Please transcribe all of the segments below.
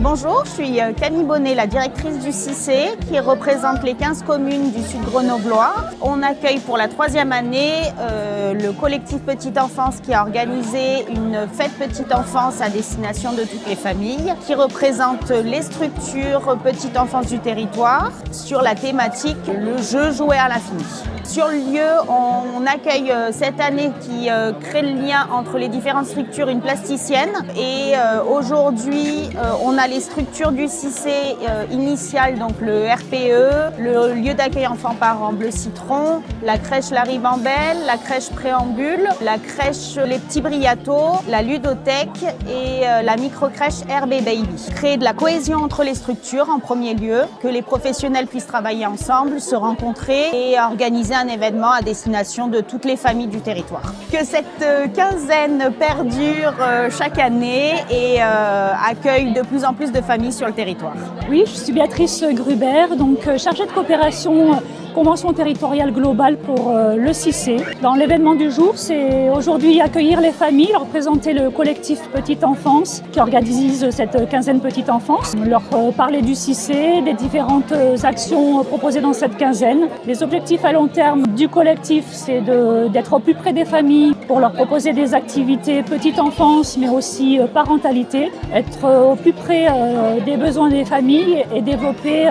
Bonjour, je suis Camille Bonnet, la directrice du CICE qui représente les 15 communes du sud grenoblois. On accueille pour la 3e année le collectif Petite Enfance qui a organisé une fête Petite Enfance à destination de toutes les familles, qui représente les structures Petite Enfance du territoire sur la thématique le jeu joué à l'infini. Sur le lieu, on accueille cette année qui crée le lien entre les différentes structures une plasticienne et aujourd'hui on a les structures du CICE initial, donc le RPE, le lieu d'accueil enfants-parents Bleu Citron, la crèche La Ribambelle, la crèche Préambule, la crèche Les Petits Briateaux, la ludothèque et la microcrèche RB Baby. Créer de la cohésion entre les structures en premier lieu, que les professionnels puissent travailler ensemble, se rencontrer et organiser un événement à destination de toutes les familles du territoire. Que cette quinzaine perdure chaque année et accueille de plus en plus de familles sur le territoire. Oui, je suis Béatrice Gruber, donc chargée de coopération convention territoriale globale pour le CICE. Dans l'événement du jour, c'est aujourd'hui accueillir les familles, leur présenter le collectif Petite Enfance qui organise cette quinzaine Petite Enfance, leur parler du CICE, des différentes actions proposées dans cette quinzaine. Les objectifs à long terme du collectif, c'est d'être au plus près des familles pour leur proposer des activités Petite Enfance, mais aussi parentalité, être au plus près des besoins des familles et développer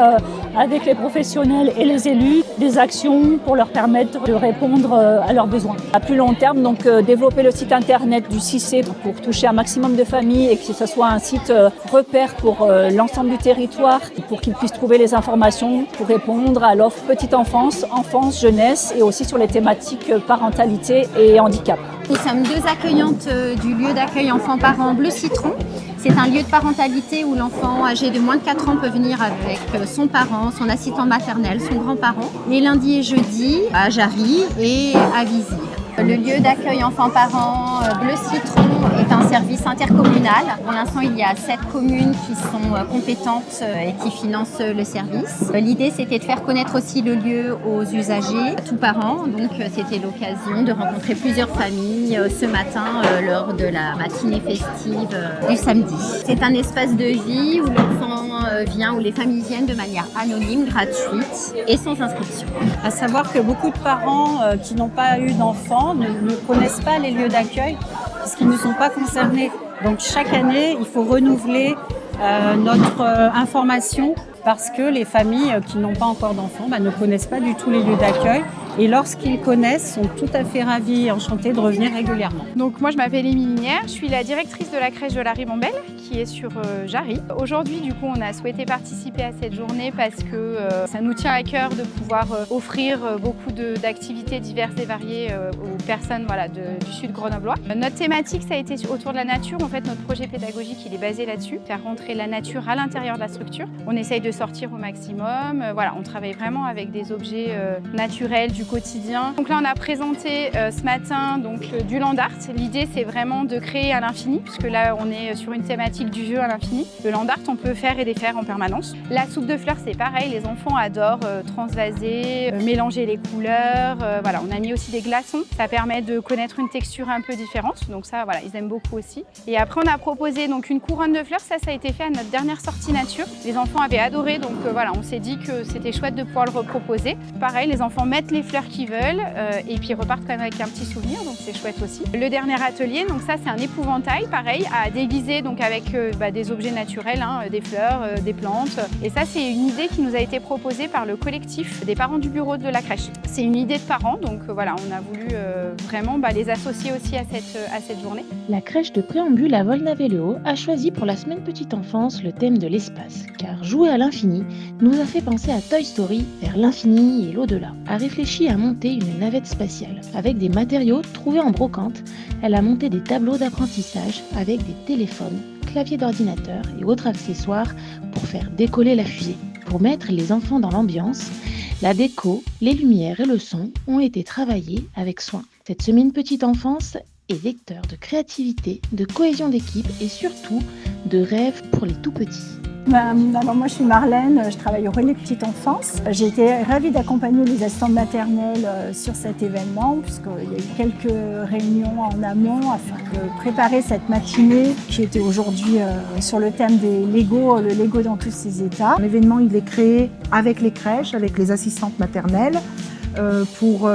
avec les professionnels et les élus des actions pour leur permettre de répondre à leurs besoins. À plus long terme, donc développer le site internet du CICE pour toucher un maximum de familles et que ce soit un site repère pour l'ensemble du territoire, pour qu'ils puissent trouver les informations pour répondre à l'offre Petite Enfance, enfance, jeunesse et aussi sur les thématiques parentalité et handicap. Nous sommes deux accueillantes du lieu d'accueil enfants-parents Bleu Citron. C'est un lieu de parentalité où l'enfant âgé de moins de 4 ans peut venir avec son parent, son assistant maternel, son grand-parent, les lundis et jeudis à Jarry et à Vizille. Le lieu d'accueil enfants-parents Bleu Citron est un service intercommunal. Pour l'instant, il y a 7 communes qui sont compétentes et qui financent le service. L'idée, c'était de faire connaître aussi le lieu aux usagers, tous parents. Donc, c'était l'occasion de rencontrer plusieurs familles ce matin lors de la matinée festive du samedi. C'est un espace de vie où l'enfant vient, où les familles viennent de manière anonyme, gratuite et sans inscription. À savoir que beaucoup de parents qui n'ont pas eu d'enfants ne connaissent pas les lieux d'accueil parce qu'ils ne sont pas concernés. Donc chaque année, il faut renouveler notre information parce que les familles qui n'ont pas encore d'enfants ne connaissent pas du tout les lieux d'accueil. Et lorsqu'ils connaissent, sont tout à fait ravis et enchantés de revenir régulièrement. Donc moi je m'appelle Émilie Nière, je suis la directrice de la crèche de La Ribambelle qui est sur Jarry. Aujourd'hui du coup on a souhaité participer à cette journée parce que ça nous tient à cœur de pouvoir offrir beaucoup d'activités diverses et variées aux personnes du sud grenoblois. Notre thématique ça a été autour de la nature. En fait notre projet pédagogique il est basé là-dessus, faire rentrer la nature à l'intérieur de la structure. On essaye de sortir au maximum, on travaille vraiment avec des objets naturels du quotidien. Donc là on a présenté ce matin du land art. L'idée c'est vraiment de créer à l'infini puisque là on est sur une thématique du jeu à l'infini. Le land art on peut faire et défaire en permanence. La soupe de fleurs c'est pareil, les enfants adorent transvaser, mélanger les couleurs. On a mis aussi des glaçons, ça permet de connaître une texture un peu différente. Donc ça ils aiment beaucoup aussi. Et après on a proposé une couronne de fleurs, ça a été fait à notre dernière sortie nature. Les enfants avaient adoré donc on s'est dit que c'était chouette de pouvoir le reproposer. Pareil, les enfants mettent les fleurs qu'ils veulent et puis repartent quand même avec un petit souvenir, donc c'est chouette aussi. Le dernier atelier, donc ça c'est un épouvantail, pareil, à déguiser avec des objets naturels, des fleurs, des plantes. Et ça c'est une idée qui nous a été proposée par le collectif des parents du bureau de la crèche. C'est une idée de parents, donc on a voulu vraiment les associer aussi à cette journée. La crèche de Préambule à Volnavez-le-Haut a choisi pour la semaine Petite Enfance le thème de l'espace, car jouer à l'infini nous a fait penser à Toy Story, vers l'infini et l'au-delà. A réfléchi à monter une navette spatiale. Avec des matériaux trouvés en brocante, elle a monté des tableaux d'apprentissage avec des téléphones, claviers d'ordinateur et autres accessoires pour faire décoller la fusée. Pour mettre les enfants dans l'ambiance, la déco, les lumières et le son ont été travaillés avec soin. Cette semaine Petite Enfance est vecteur de créativité, de cohésion d'équipe et surtout de rêve pour les tout petits. Alors moi je suis Marlène, je travaille au relais petite enfance. J'ai été ravie d'accompagner les assistantes maternelles sur cet événement puisqu'il y a eu quelques réunions en amont afin de préparer cette matinée qui était aujourd'hui sur le thème des Lego, le Lego dans tous ses états. L'événement il est créé avec les crèches, avec les assistantes maternelles. Pour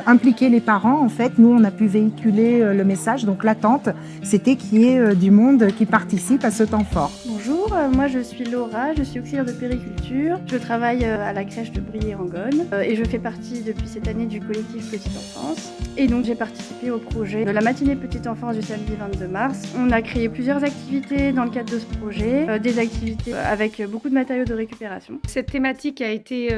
impliquer les parents, en fait, nous on a pu véhiculer le message. Donc l'attente, c'était qu'il y ait du monde qui participe à ce temps fort. Bonjour, moi je suis Laura, je suis auxiliaire de périculture. Je travaille à la crèche de Briey-Rangonne et je fais partie depuis cette année du collectif Petite Enfance. Et donc j'ai participé au projet de la matinée Petite Enfance du samedi 22 mars. On a créé plusieurs activités dans le cadre de ce projet, des activités avec beaucoup de matériaux de récupération. Cette thématique a été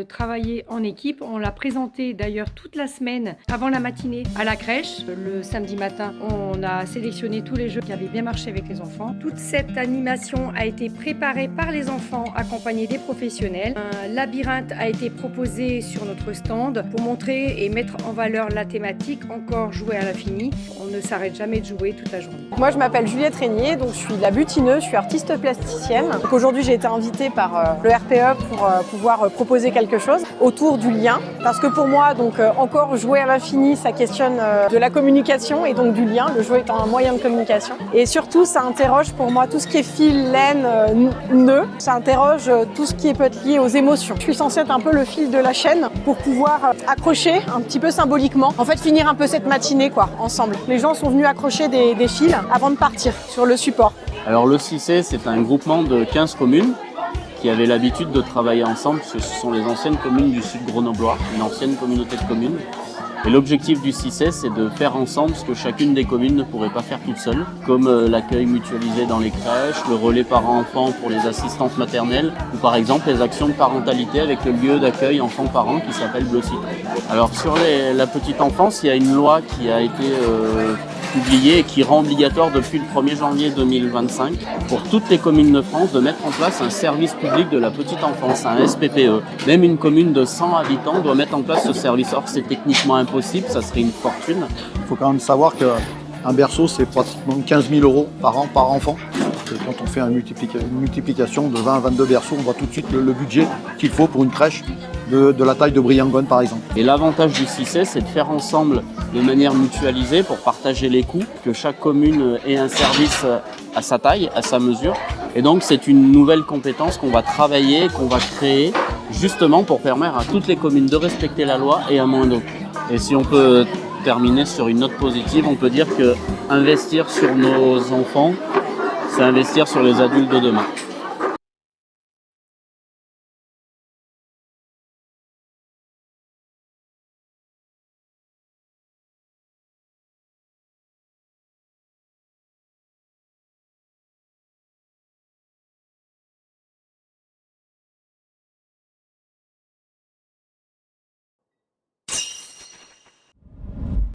travaillée en équipe. On l'a présentée d'ailleurs toute la semaine avant la matinée à la crèche. Le samedi matin, on a sélectionné tous les jeux qui avaient bien marché avec les enfants. Toute cette animation a été préparée par les enfants accompagnés des professionnels. Un labyrinthe a été proposé sur notre stand pour montrer et mettre en valeur la thématique encore jouer à l'infini. On ne s'arrête jamais de jouer toute la journée. Moi je m'appelle Juliette Régnier, donc je suis la butineuse, je suis artiste plasticienne. Donc aujourd'hui j'ai été invitée par le RPE pour pouvoir proposer quelque chose autour du lien. Parce que pour moi, donc encore jouer à l'infini, ça questionne de la communication et donc du lien, le jeu étant un moyen de communication. Et surtout, ça interroge pour moi tout ce qui est fil, laine, nœud. Ça interroge tout ce qui peut être lié aux émotions. Je suis censée être un peu le fil de la chaîne pour pouvoir accrocher un petit peu symboliquement. En fait, finir un peu cette matinée quoi, ensemble. Les gens sont venus accrocher des fils avant de partir sur le support. Alors le CICE, c'est un groupement de 15 communes qui avaient l'habitude de travailler ensemble. Ce sont les anciennes communes du sud grenoblois, une ancienne communauté de communes. Et l'objectif du CICE, c'est de faire ensemble ce que chacune des communes ne pourrait pas faire toute seule, comme l'accueil mutualisé dans les crèches, le relais parents-enfants pour les assistantes maternelles, ou par exemple les actions de parentalité avec le lieu d'accueil enfants-parents qui s'appelle Bleu Citron. Alors sur la petite enfance, il y a une loi qui a été publiée et qui rend obligatoire depuis le 1er janvier 2025 pour toutes les communes de France de mettre en place un service public de la petite enfance, un SPPE. Même une commune de 100 habitants doit mettre en place ce service. Or, c'est techniquement impossible, ça serait une fortune. Il faut quand même savoir qu'un berceau, c'est pratiquement 15 000 € par an, par enfant. Et quand on fait une multiplication de 20 à 22 berceaux, on voit tout de suite le budget qu'il faut pour une crèche de la taille de Briey-Rangonne par exemple. Et l'avantage du CICE, c'est de faire ensemble de manière mutualisée pour partager les coûts, que chaque commune ait un service à sa taille, à sa mesure. Et donc c'est une nouvelle compétence qu'on va travailler, qu'on va créer, justement pour permettre à toutes les communes de respecter la loi et à moindre coût. Et si on peut terminer sur une note positive, on peut dire que investir sur nos enfants, c'est investir sur les adultes de demain.